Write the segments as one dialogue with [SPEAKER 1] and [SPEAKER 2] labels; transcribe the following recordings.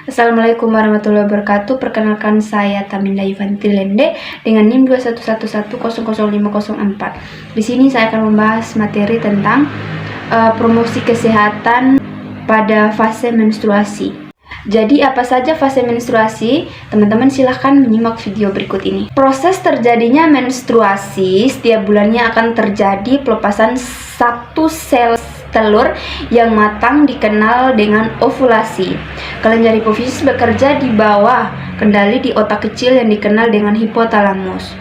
[SPEAKER 1] Assalamualaikum warahmatullahi wabarakatuh. Perkenalkan, saya Taminda Ivantilende dengan NIM 2111005004. Di sini saya akan membahas materi tentang promosi kesehatan pada fase menstruasi. Jadi apa saja fase menstruasi? Teman-teman silahkan menyimak video berikut ini. Proses terjadinya menstruasi setiap bulannya akan terjadi pelepasan satu sel telur yang matang dikenal dengan ovulasi. Kelenjar hipofisis bekerja di bawah kendali di otak kecil yang dikenal dengan hipotalamus.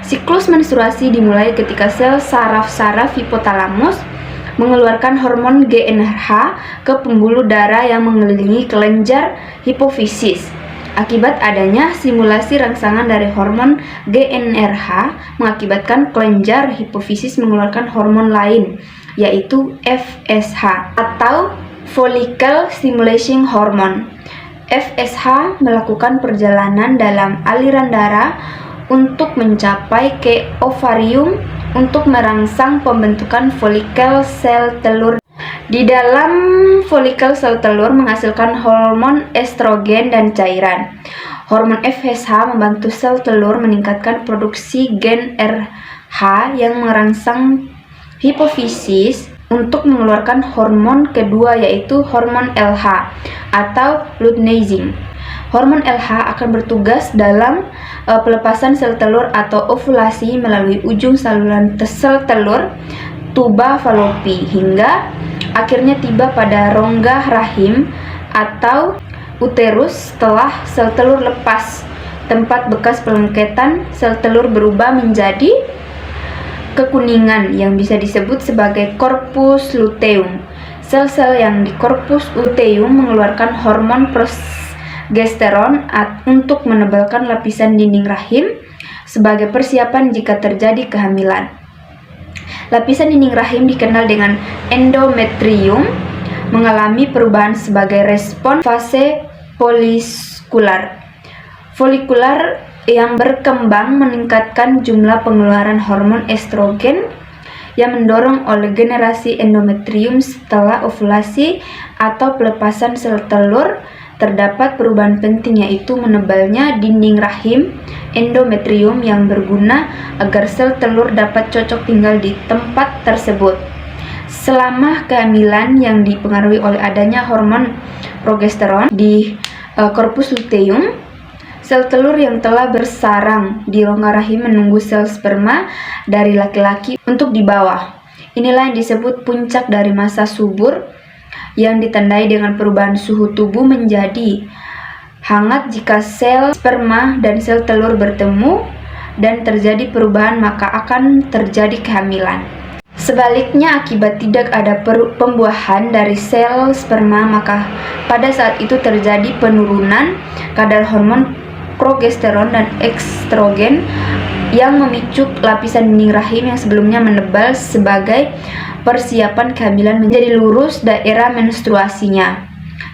[SPEAKER 1] Siklus menstruasi dimulai ketika sel saraf hipotalamus mengeluarkan hormon GnRH ke pembuluh darah yang mengelilingi kelenjar hipofisis. Akibat adanya stimulasi rangsangan dari hormon GnRH mengakibatkan kelenjar hipofisis mengeluarkan hormon lain, yaitu FSH atau Follicle Stimulating Hormone. FSH melakukan perjalanan dalam aliran darah untuk mencapai ke ovarium untuk merangsang pembentukan folikel sel telur. Di dalam folikel sel telur menghasilkan hormon estrogen dan cairan. Hormon FSH membantu sel telur meningkatkan produksi gen RH yang merangsang hipofisis untuk mengeluarkan hormon kedua, yaitu hormon LH atau luteinizing. Hormon LH akan bertugas dalam pelepasan sel telur atau ovulasi melalui ujung saluran sel telur tuba Fallopi hingga akhirnya tiba pada rongga rahim atau uterus. Setelah sel telur lepas, tempat bekas pelengketan sel telur berubah menjadi kekuningan yang bisa disebut sebagai corpus luteum. Sel-sel yang di corpus luteum mengeluarkan hormon progesteron untuk menebalkan lapisan dinding rahim sebagai persiapan jika terjadi kehamilan. Lapisan dinding rahim dikenal dengan endometrium mengalami perubahan sebagai respon fase folikular. Folikular yang berkembang meningkatkan jumlah pengeluaran hormon estrogen yang mendorong oleh generasi endometrium setelah ovulasi atau pelepasan sel telur. Terdapat perubahan penting, yaitu menebalnya dinding rahim endometrium yang berguna agar sel telur dapat cocok tinggal di tempat tersebut. Selama kehamilan yang dipengaruhi oleh adanya hormon progesteron di corpus luteum, sel telur yang telah bersarang di rongga rahim menunggu sel sperma dari laki-laki untuk dibawa. Inilah yang disebut puncak dari masa subur, yang ditandai dengan perubahan suhu tubuh menjadi hangat. Jika sel sperma dan sel telur bertemu dan terjadi perubahan, maka akan terjadi kehamilan. Sebaliknya, akibat tidak ada pembuahan dari sel sperma, maka pada saat itu terjadi penurunan kadar hormon progesteron dan estrogen yang memicu lapisan dinding rahim yang sebelumnya menebal sebagai persiapan kehamilan menjadi lurus daerah menstruasinya.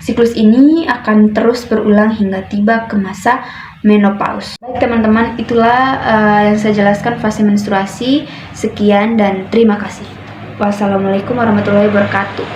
[SPEAKER 1] Siklus ini akan terus berulang hingga tiba ke masa menopause. Baik teman-teman, itulah yang saya jelaskan fase menstruasi. Sekian dan terima kasih. Wassalamualaikum warahmatullahi wabarakatuh.